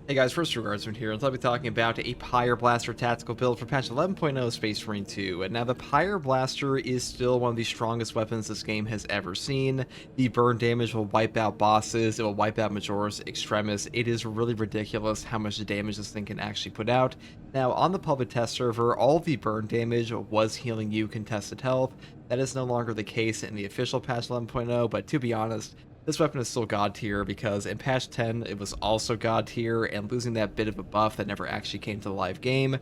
Hey guys, first regardsman here, and I'll be talking about a Pyre Blaster tactical build for patch 11.0 Space Marine 2. And now the Pyre Blaster is still one of the strongest weapons this game has ever seen. The burn damage will wipe out bosses, it will wipe out Majoris, Extremis. It is really ridiculous how much damage this thing can actually put out. Now, on the public test server, all of the burn damage was healing you contested health. That is no longer the case in the official patch 11.0, but to be honest, this weapon is still god tier because in patch 10 it was also god tier, and losing that bit of a buff that never actually came to the live game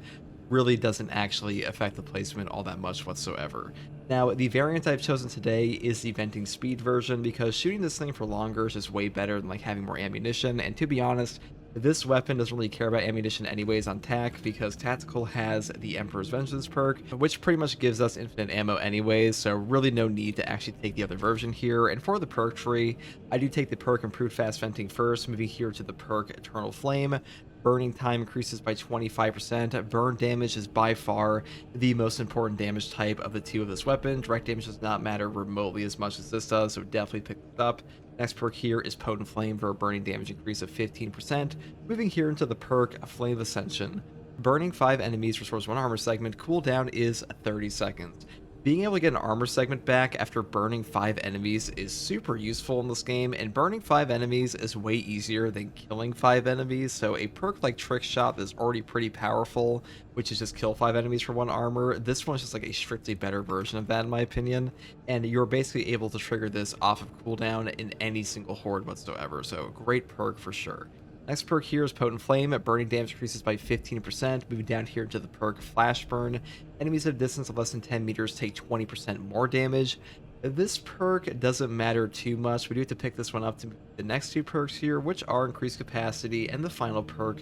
really doesn't actually affect the placement all that much whatsoever. Now, the variant I've chosen today is the venting speed version because shooting this thing for longer is just way better than like having more ammunition, and to be honest, this weapon doesn't really care about ammunition anyways on TAC because Tactical has the Emperor's Vengeance perk, which pretty much gives us infinite ammo anyways, so really no need to actually take the other version here. And for the perk tree, I do take the perk Improved Fast Venting first, moving here to the perk Eternal Flame. Burning time increases by 25%. Burn damage is by far the most important damage type of the two of this weapon. Direct damage does not matter remotely as much as this does, so definitely pick this up. Next perk here is Potent Flame for a burning damage increase of 15%. Moving here into the perk Flame of Ascension. Burning 5 enemies restores 1 armor segment. Cooldown is 30 seconds. Being able to get an armor segment back after burning 5 enemies is super useful in this game, and burning 5 enemies is way easier than killing 5 enemies, so a perk like Trick Shot is already pretty powerful, which is just kill 5 enemies for 1 armor. This one's just like a strictly better version of that in my opinion, and you're basically able to trigger this off of cooldown in any single horde whatsoever, so great perk for sure. Next perk here is Potent Flame. Burning damage increases by 15%. Moving down here to the perk Flash Burn. Enemies at a distance of less than 10 meters take 20% more damage. This perk doesn't matter too much. We do have to pick this one up to the next two perks here, which are Increased Capacity and the final perk,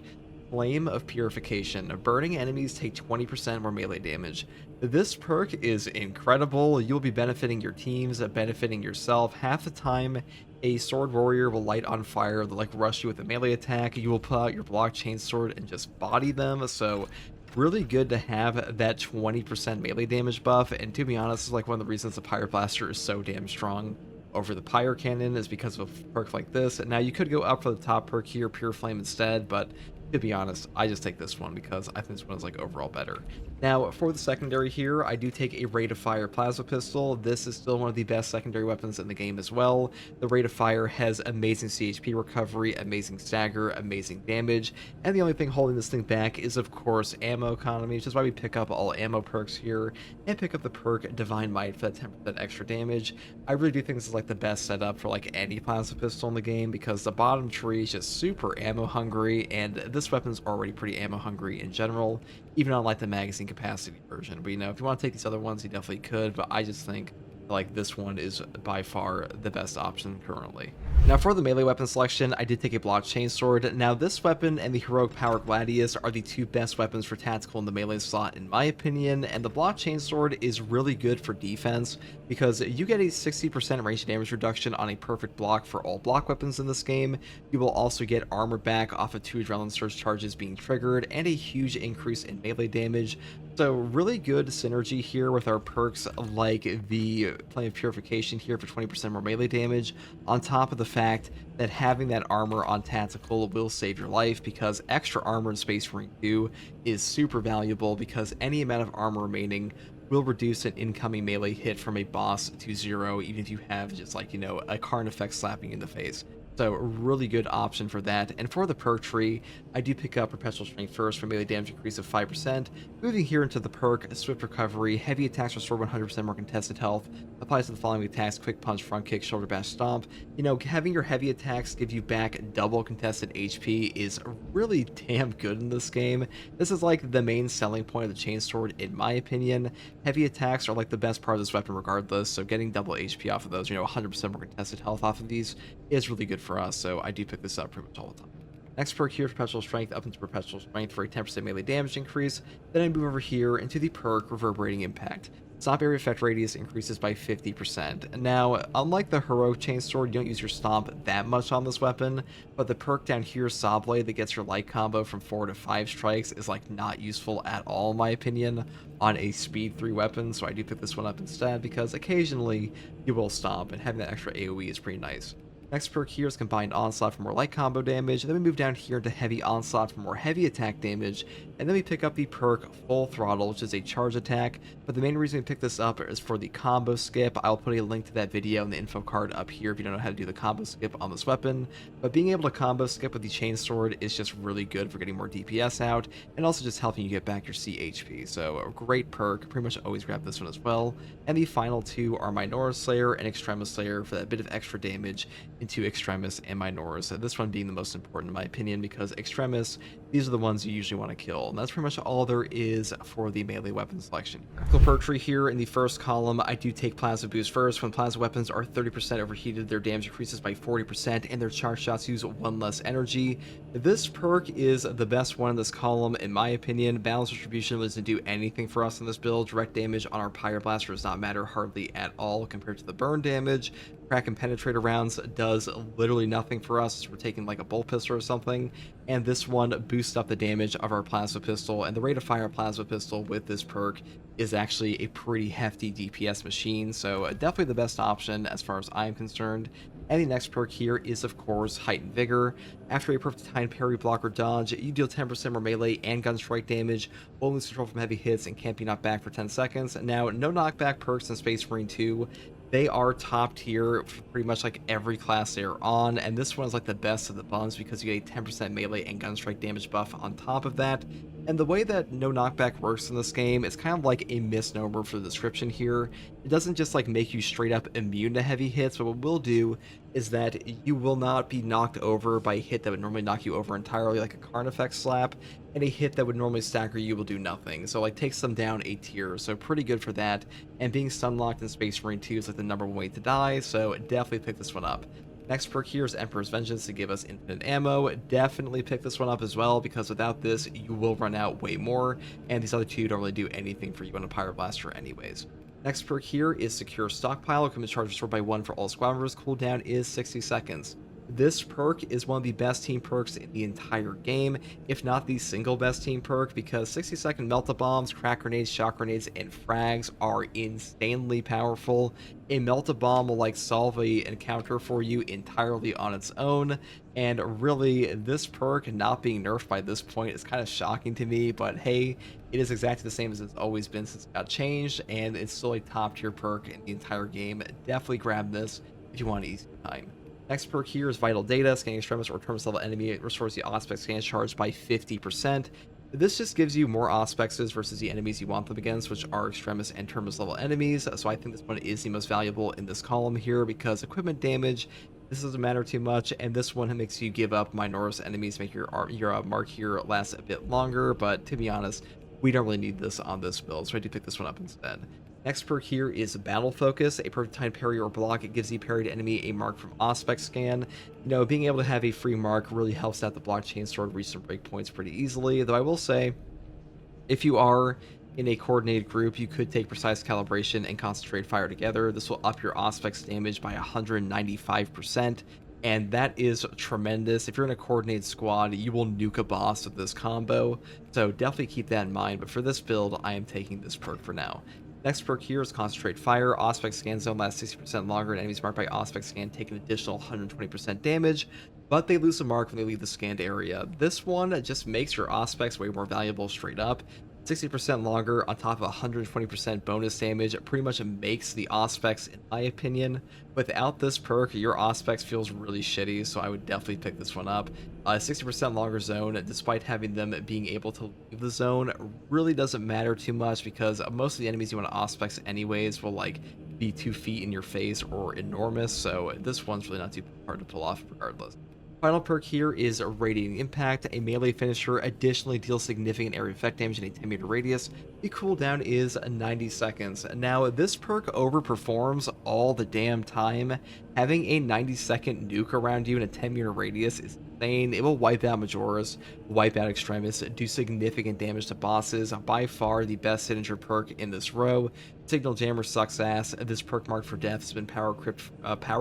Flame of Purification. Burning enemies take 20% more melee damage. This perk is incredible. You'll be benefiting your teams, benefiting yourself. Half the time, a sword warrior will light on fire, they'll like rush you with a melee attack. You will pull out your blockchain sword and just body them. So really good to have that 20% melee damage buff. And to be honest, it's like one of the reasons the Pyre Blaster is so damn strong over the Pyre Cannon is because of a perk like this. And now you could go up for the top perk here, Pure Flame instead, but to be honest, I just take this one because I think this one is like overall better. Now, for the secondary here, I do take a Rate of Fire Plasma Pistol. This is still one of the best secondary weapons in the game as well. The Rate of Fire has amazing CHP recovery, amazing stagger, amazing damage, and the only thing holding this thing back is, of course, ammo economy, which is why we pick up all ammo perks here, and pick up the perk Divine Might for that 10% extra damage. I really do think this is like the best setup for like any plasma pistol in the game because the bottom tree is just super ammo hungry, and this weapon's already pretty ammo hungry in general, even on like the magazine capacity version. But you know, if you want to take these other ones, you definitely could, but I just think like this one is by far the best option currently. Now for the melee weapon selection, I did take a blockchain sword. Now this weapon and the heroic power gladius are the two best weapons for tactical in the melee slot in my opinion, and the blockchain sword is really good for defense because you get a 60% range damage reduction on a perfect block for all block weapons in this game. You will also get armor back off of 2 adrenaline surge charges being triggered and a huge increase in melee damage. So really good synergy here with our perks like the Flame of Purification here for 20% more melee damage, on top of the fact that having that armor on tactical will save your life because extra armor in Space Marine 2 is super valuable because any amount of armor remaining will reduce an incoming melee hit from a boss to 0 even if you have just like, you know, a Karn effect slapping you in the face. So a really good option for that. And for the perk tree, I do pick up Perpetual Strength first for melee damage increase of 5%. Moving here into the perk Swift Recovery, heavy attacks restore 100% more contested health. Applies to the following attacks: Quick Punch, Front Kick, Shoulder Bash, Stomp. You know, having your heavy attacks give you back double contested HP is really damn good in this game. This is like the main selling point of the chain sword in my opinion. Heavy attacks are like the best part of this weapon regardless, so getting double HP off of those, you know, 100% more contested health off of these is really good for us, so I do pick this up pretty much all the time. Next perk here, Perpetual Strength, up into Perpetual Strength for a 10% melee damage increase. Then I move over here into the perk Reverberating Impact. Stomp area effect radius increases by 50%. Now, unlike the heroic chain sword, you don't use your stomp that much on this weapon, but the perk down here, Saw Blade, that gets your light combo from 4 to 5 strikes is like not useful at all in my opinion on a speed 3 weapon, so I do pick this one up instead because occasionally you will stomp, and having that extra AoE is pretty nice. Next perk here is Combined Onslaught for more light combo damage. Then we move down here to Heavy Onslaught for more heavy attack damage. And then we pick up the perk Full Throttle, which is a charge attack. But the main reason we pick this up is for the combo skip. I'll put a link to that video in the info card up here if you don't know how to do the combo skip on this weapon. But being able to combo skip with the Chain Sword is just really good for getting more DPS out, and also just helping you get back your CHP. So a great perk. Pretty much always grab this one as well. And the final two are Minora's Slayer and Extremis Slayer for that bit of extra damage into Extremis and Minora's. So this one being the most important in my opinion, because Extremis, these are the ones you usually want to kill. And that's pretty much all there is for the melee weapon selection. So perk tree here in the first column, I do take Plasma Boost first. When plasma weapons are 30% overheated, their damage increases by 40% and their charge shots use one less energy. This perk is the best one in this column in my opinion. Balance distribution doesn't do anything for us in this build. Direct damage on our Pyro Blaster does not matter hardly at all compared to the burn damage. Crack and penetrator rounds does literally nothing for us. We're taking like a bolt pistol or something, and this one boosts up the damage of our plasma pistol, and the rate of fire plasma pistol with this perk is actually a pretty hefty DPS machine, so definitely the best option as far as I'm concerned. And the next perk here is, of course, Heightened Vigor. After a perfect time parry, block, or dodge, you deal 10% more melee and gun strike damage, while lose control from heavy hits and can't be knocked back for 10 seconds. Now, no knockback perks in Space Marine 2. They are top tier for pretty much like every class they are on, and this one is like the best of the bunch because you get a 10% melee and gun strike damage buff on top of that. And the way that no knockback works in this game is kind of like a misnomer for the description here. It doesn't just like make you straight up immune to heavy hits, but what it will do is that you will not be knocked over by a hit that would normally knock you over entirely, like a Carnifex slap, and a hit that would normally stagger you will do nothing. So like takes them down a tier, so pretty good for that. And being stun locked in Space Marine 2 is like the #1 way to die, so definitely pick this one up. Next perk here is Emperor's Vengeance to give us infinite ammo. Definitely pick this one up as well, because without this, you will run out way more, and these other two don't really do anything for you on a Pyro Blaster anyways. Next perk here is Secure Stockpile. Equipment charge restored by 1 for all squad members. Cooldown is 60 seconds. This perk is one of the best team perks in the entire game, if not the single best team perk, because 60-second melt-a-bombs, crack grenades, shock grenades, and frags are insanely powerful. A melt-a-bomb will like solve a encounter for you entirely on its own, and really this perk not being nerfed by this point is kind of shocking to me, but hey, it is exactly the same as it's always been since it got changed, and it's still a top tier perk in the entire game. Definitely grab this if you want an easy time. Next perk here is Vital Data. Scanning Extremis or Terminus level enemy, it restores the Auspex scan charge by 50%. This just gives you more Auspexes versus the enemies you want them against, which are Extremis and Terminus level enemies. So I think this one is the most valuable in this column here, because equipment damage, this doesn't matter too much, and this one makes you give up Minora's enemies, make your mark here last a bit longer. But to be honest, we don't really need this on this build, so I do pick this one up instead. Next perk here is Battle Focus. A perfect time parry or block. It gives the parried enemy a mark from Auspex scan. You know, being able to have a free mark really helps out the blockchain sword reach some breakpoints pretty easily. Though I will say, if you are in a coordinated group, you could take Precise Calibration and Concentrate Fire together. This will up your Auspex damage by 195%. And that is tremendous. If you're in a coordinated squad, you will nuke a boss with this combo. So definitely keep that in mind. But for this build, I am taking this perk for now. Next perk here is Concentrate Fire. Auspex scan zone lasts 60% longer, and enemies marked by Auspex scan take an additional 120% damage, but they lose a mark when they leave the scanned area. This one just makes your Auspex way more valuable straight up. 60% longer on top of 120% bonus damage. It pretty much makes the Auspex, in my opinion. Without this perk, your Auspex feels really shitty, so I would definitely pick this one up. 60% longer zone, despite having them being able to leave the zone, really doesn't matter too much, because most of the enemies you want to Auspex anyways will like be 2 feet in your face or enormous, so this one's really not too hard to pull off regardless. Final perk here is Radiating Impact. A melee finisher additionally deals significant area effect damage in a 10-meter radius. The cooldown is 90 seconds. Now, this perk overperforms all the damn time. Having a 90-second nuke around you in a 10-meter radius is insane. It will wipe out Majora's, wipe out Extremis, do significant damage to bosses. By far the best signature perk in this row. Signal Jammer sucks ass. This perk marked for death has been power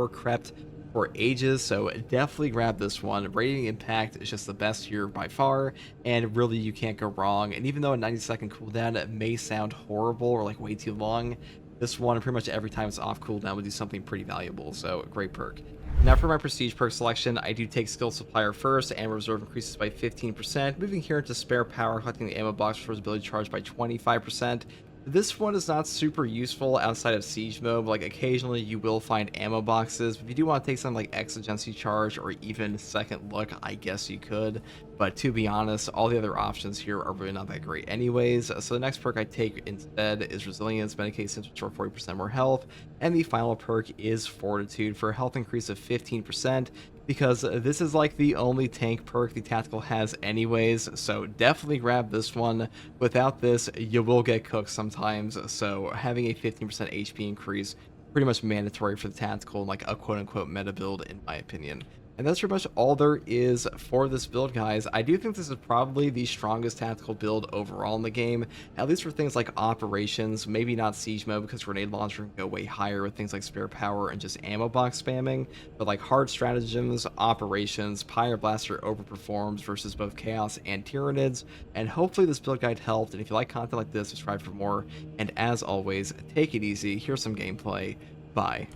crept for ages, so definitely grab this one. Radiating Impact is just the best here by far, and really you can't go wrong. And even though a 90-second cooldown may sound horrible or like way too long, this one pretty much every time it's off cooldown would do something pretty valuable, so great perk. Now for my prestige perk selection, I do take skill supplier first, ammo reserve increases by 15%, moving here into spare power, collecting the ammo box for ability charge by 25%. This one is not super useful outside of siege mode, like occasionally you will find ammo boxes, but if you do want to take something like exigency charge or even second look, I guess you could, but to be honest, all the other options here are really not that great anyways. So the next perk I take instead is resilience, medicate since restore 40% more health, and the final perk is fortitude for a health increase of 15%, because this is like the only tank perk the tactical has anyways, so definitely grab this one. Without this, you will get cooked sometimes, so having a 15% HP increase, pretty much mandatory for the tactical, like a quote-unquote meta build in my opinion. And that's pretty much all there is for this build, guys. I do think this is probably the strongest tactical build overall in the game, at least for things like operations, maybe not siege mode because grenade launcher can go way higher with things like spare power and just ammo box spamming, but like hard stratagems, operations, Pyre Blaster overperforms versus both Chaos and Tyranids, and hopefully this build guide helped, and if you like content like this, subscribe for more, and as always, take it easy, here's some gameplay, bye.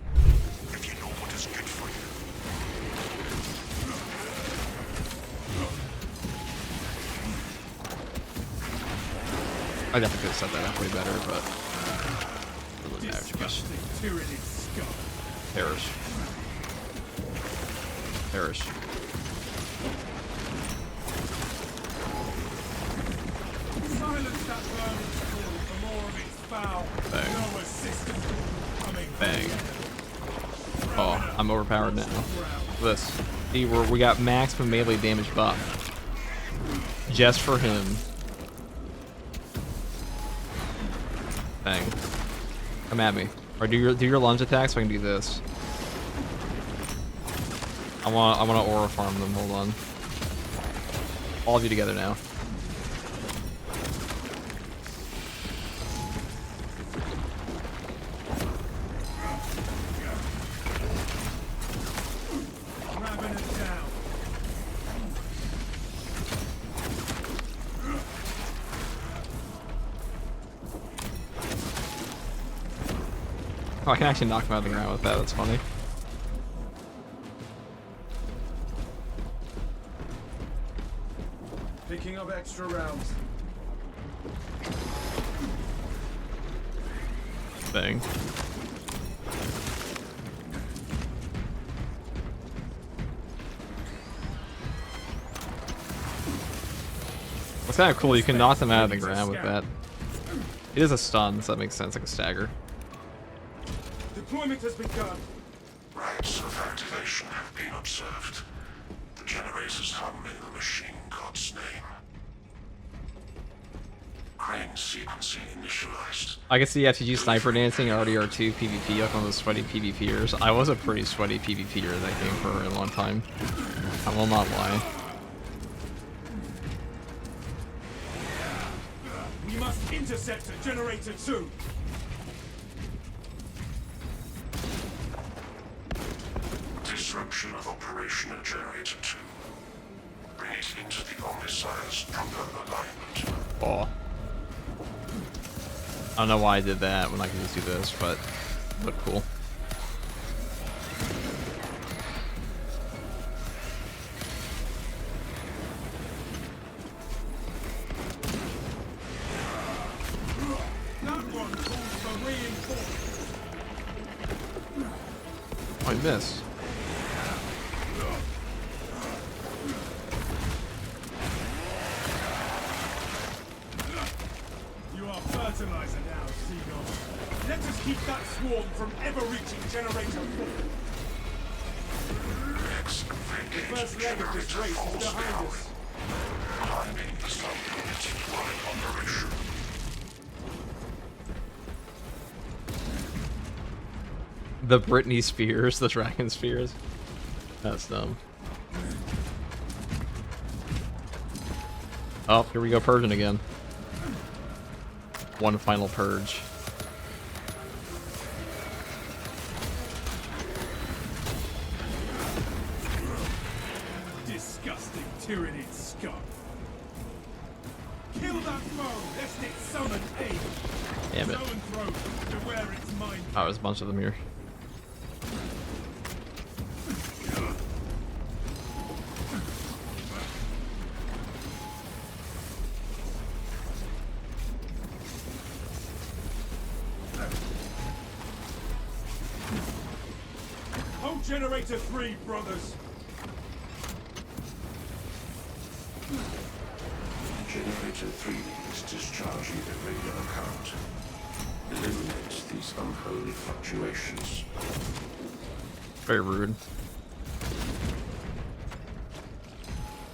If you know what is good for you. I definitely could have set that up way better, but it doesn't matter too much. Perish. Perish. Silence that burning storm for more of its foul. Bang. No assistance coming. Bang. Oh, I'm overpowered now. This. See, we got maximum melee damage buff. Just for him. Bang. Come at me. Or do your lunge attack so I can do this. I wanna aura farm them, hold on. All of you together now. Grabbing it down. Oh, I can actually knock him out of the ground with that, that's funny. Picking up extra rounds. Bang. It's kind of cool, you can knock them out of the ground with that. It is a stun, so that makes sense, like a stagger. Deployment has begun. Rites of activation have been observed. The generators hum in the machine god's name. Crane sequencing initialized. I can see FTG sniper dancing, RDR2 PvP, like one of those sweaty PvPers. I was a pretty sweaty PvPer in that game for a long time. I will not lie. We must intercept generator 2. Disruption of operation at generator 2. Bring it into the Omnissiah's proper alignment. Oh. I don't know why I did that when I can just do this, but cool. That one calls for reinforcements. Oh, I missed. You are fertilizer now, Seagull. Let us keep that swarm from ever reaching generator 4. The first leg of this race is behind us. Timing is not permitted while in operation. The Britney Spears, the Dragon Spears. That's dumb. Oh, here we go purging again. One final purge. Disgusting Tyranid scum. Kill that foe, lest it summon aid. Damn it. Throw and throw to where its mind. Oh, there's a bunch of them here. Generator 3, brothers. Generator 3 is discharging the regular current. Eliminate these unholy fluctuations. Very rude.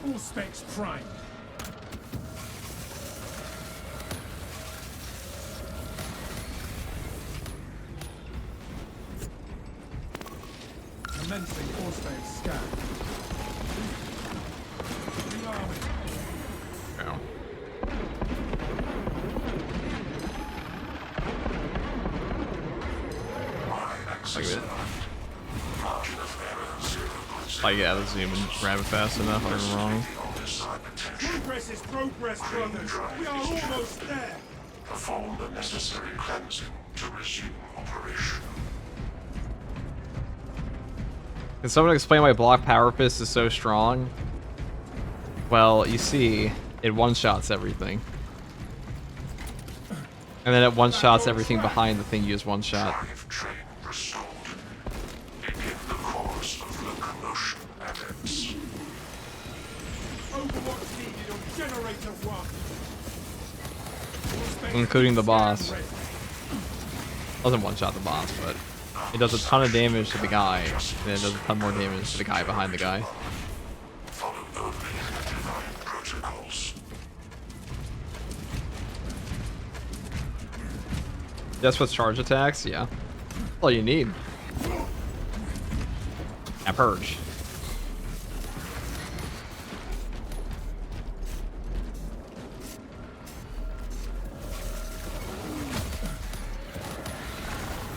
All specs prime. Commencing all-stage scan. Rearming. Yeah. Like that. Like, yeah, the zoom and grab it fast enough, I'm wrong. Progress is progress, brothers. We are almost there. Perform the necessary cleansing to resume operation. Can someone explain why block power fist is so strong? Well, you see, it one-shots everything. And then it one-shots everything behind the thing you just one-shot. Drive train restored. Begin the course of locomotion adepts. Overwatch needed on generator 1. All specs Including the scan boss. ready. Doesn't one-shot the boss, but it does a ton of damage to the guy, and it does a ton more damage to the guy behind the guy. Follow only the divine protocols. Just with charge attacks, yeah. All you need. And purge.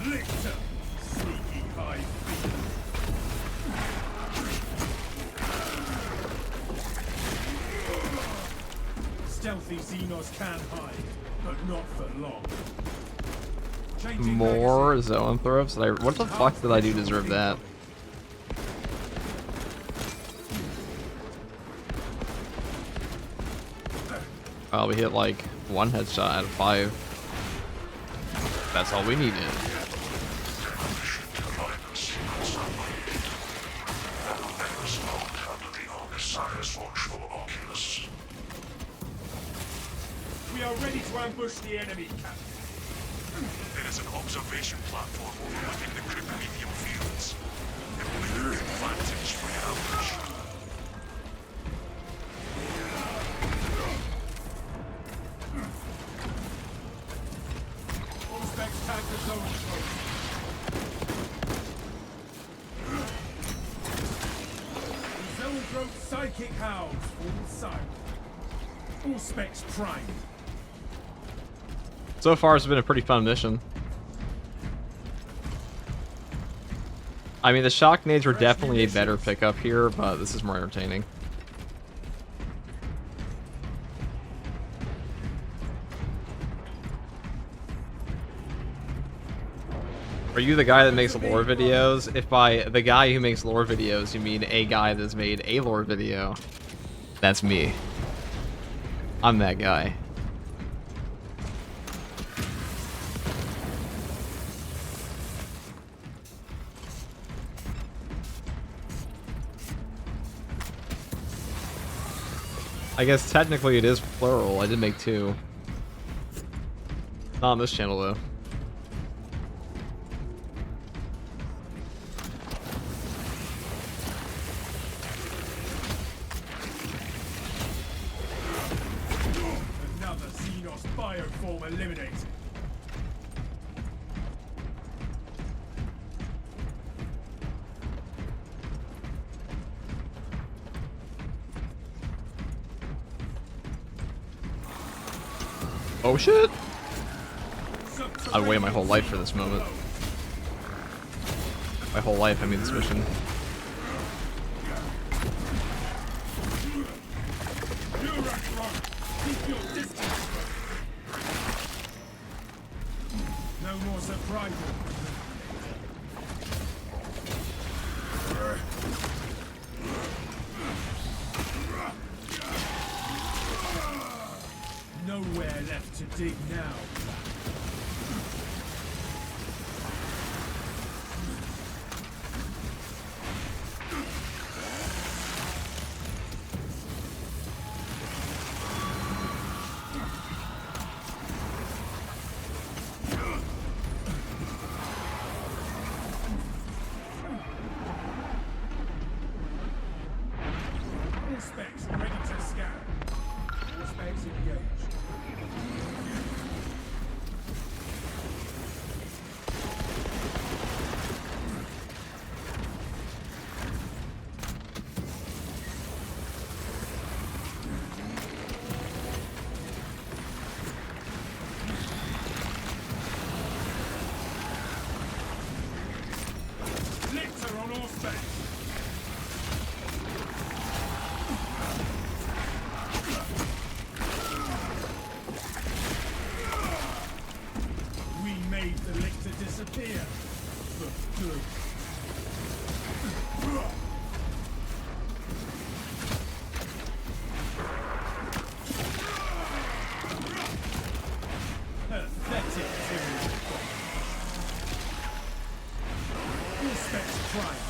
Lichter, sneaky high feet. Stealthy Xenos can hide, but not for long. Changing More magazine. zone throws? What the fuck did I do to deserve that? Oh, we hit like 1 headshot out of 5. That's all we needed. We are ready to ambush the enemy, Captain. There is an observation platform overlooking the Cryptonium fields. It will be an advantage for your ambush. All specs tag the zone approach. The zone broke psychic hounds full sight. All specs prime. So far, it's been a pretty fun mission. I mean, the shock nades were definitely a better pickup here, but this is more entertaining. Are you the guy that makes lore videos? If by the guy who makes lore videos, you mean a guy that's made a lore video, that's me. I'm that guy. I guess technically it is plural. I did make 2. Not on this channel though. Another Xenos bioform eliminated. Oh shit! I've waited my whole life for this moment. My whole life, I mean this mission. Keep your distance. No more surprises. Nowhere left to dig now. Here. For good. Pathetic tyranny. All specs triumph.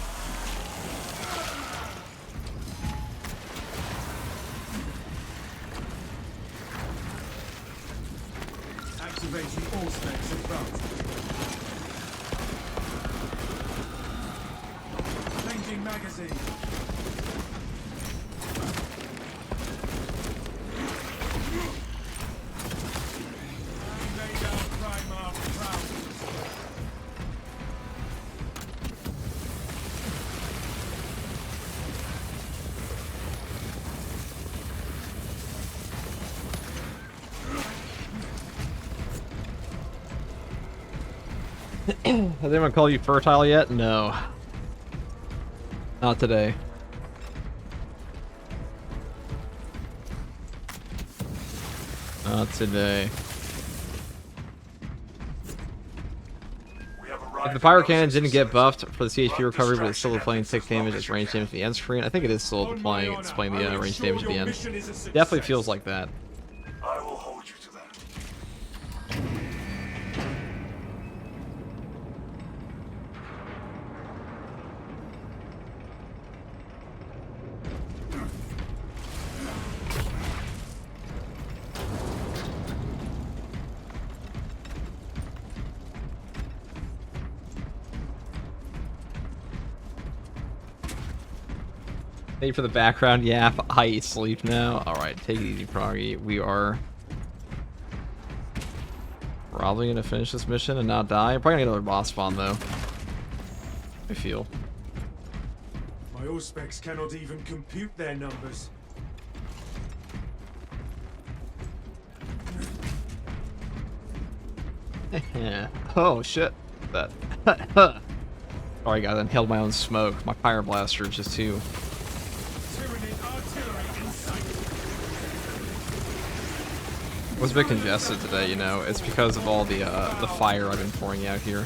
Activating all specs advanced. Changing magazine. We made our Primarch proud. Has anyone called you fertile yet? No. Not today. Not today. We have If arrived the fire at cannon didn't get 06. buffed for the CHP recovery, but it's still applying 6 damage as range damage at the end screen, I think it is still On my displaying honor, I the will range ensure damage at the your end. mission is a success. Definitely feels like that. I will hold you to that. Thank you for the background. Yeah, I sleep now. Alright, take it easy, Proggy. We are probably gonna finish this mission and not die. Probably gonna get another boss spawn though. I feel. My all specs cannot even compute their numbers. Yeah. Oh shit. That. Sorry guys, I inhaled my own smoke. My fire blaster is just too. Tyranid artillery in sight. It was a bit congested today, you know. It's because of all the fire I've been pouring out here.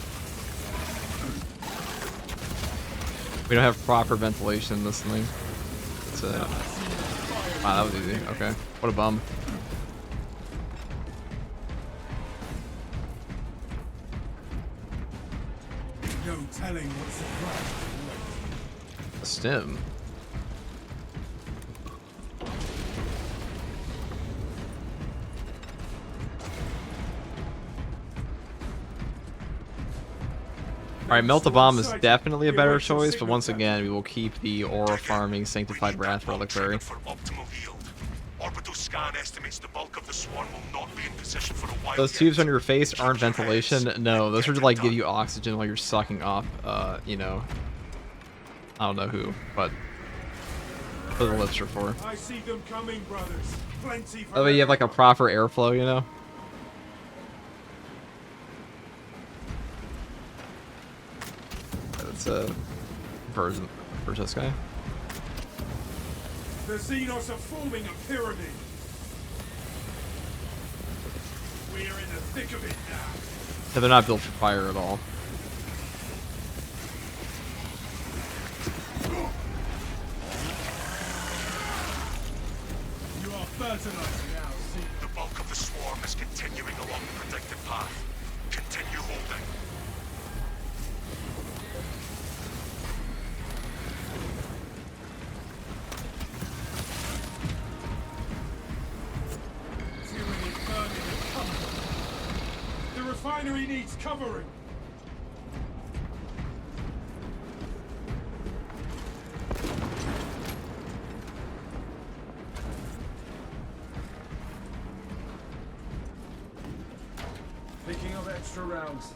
We don't have proper ventilation in this thing. It's wow, that was easy. Okay. What a bum. No telling what surprise. A stim. Alright, Melt the Bomb is definitely a better choice, but once again, we will keep the aura farming Sanctified Wrath Reliquary. For optimal yield. Orbital scan estimates the bulk of the swarm will not be in position for a while. Those yet. tubes on your face aren't Keep your heads ventilation. No, those are to like give done. you oxygen while you're sucking off, you know, I don't know who, but that's what the lips are for. I see them coming, brothers. Plenty for That way you have like a proper airflow, you know? That's a version for this guy. The Xenos are forming a pyramid. We are in the thick of it now. Yeah, they're not built for fire at all. You are fertilizing now, see. The bulk of the swarm is continuing along the predicted path. Continue holding. Tyranny burning and coming. The refinery needs covering. Picking up extra rounds.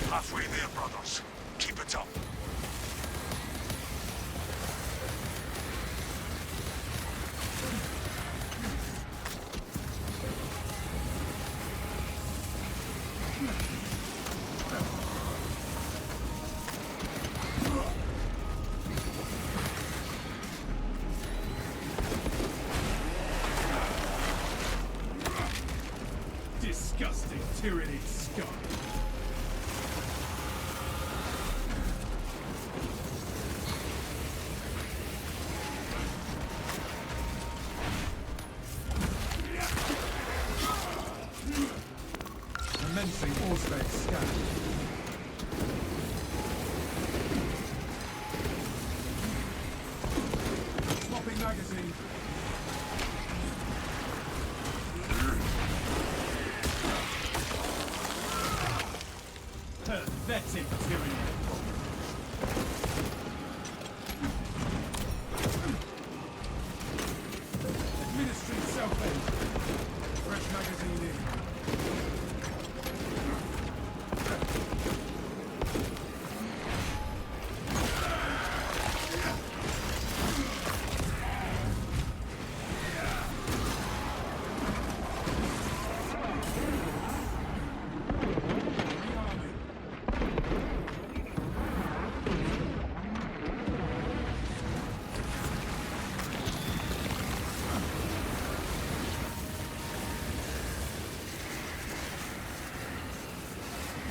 Halfway there, brothers. Keep it up. Pathetic tyranny. Administering self-aid. Fresh magazine in.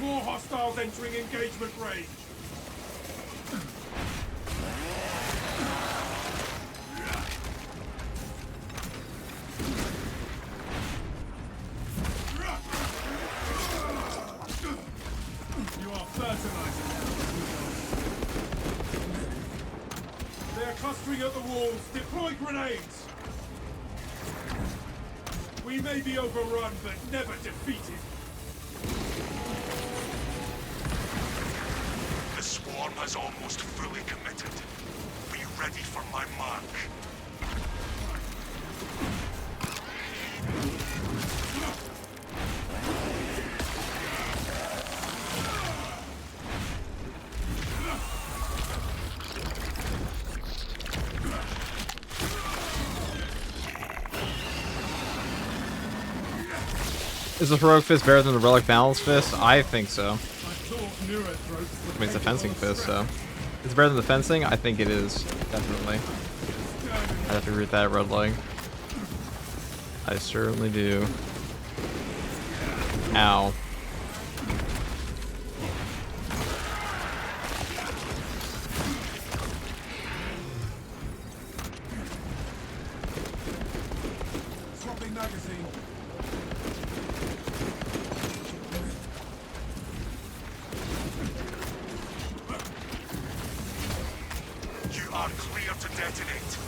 More hostiles entering engagement range. You are fertilizer now. They are clustering at the walls. Deploy grenades. We may be overrun, but never defeated. The swarm has almost fully committed. Be ready for my mark. Is the Heroic Fist better than the Relic Balance Fist? I think so. I thought mirror throats would I mean, it's a make fencing lot of fist, so. sense. It's better than the fencing? I think it is. Definitely. I have to agree with that, Red Leg. I certainly do. Ow. Swapping magazine. You are clear to detonate.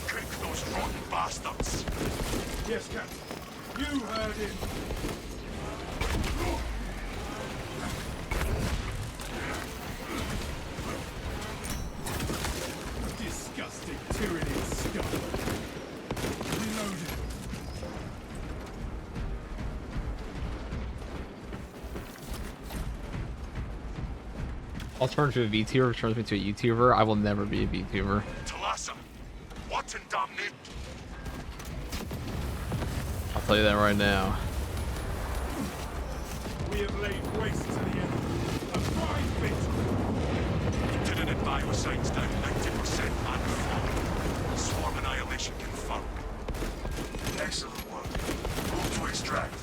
Cook those rotten bastards. Yes, Captain. You heard him. Disgusting tyranny scum. Reloaded. I'll turn to a VTuber, which turns me to a YouTuber. I will never be a VTuber. Talassa, what in damnation? I'll tell you that right now. We have laid waste to the enemy. A fine victory. Lieutenant and Bio signs down 90% and fall. Swarm annihilation confirmed. Excellent work. Move to extract.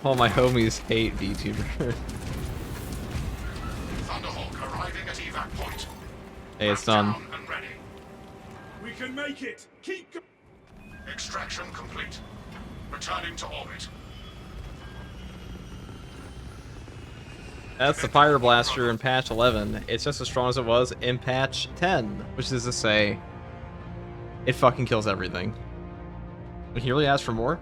All my homies hate VTuber. Thunderhawk arriving at evac point. Hey, it's done. Down and ready. We can make it. Keep going. Extraction complete. Returning to orbit. That's the Fire Blaster in patch 11. It's just as strong as it was in patch 10, which is to say, it fucking kills everything. Can you really ask for more?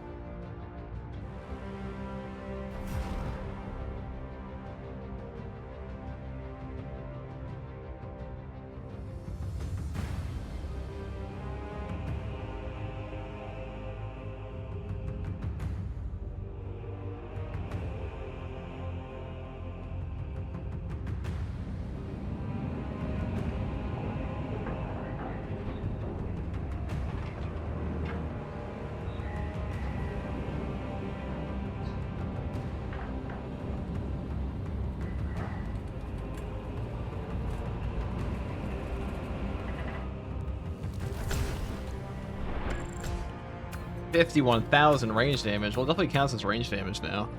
$51,000 range damage. Well, it definitely counts as range damage now.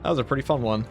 That was a pretty fun one.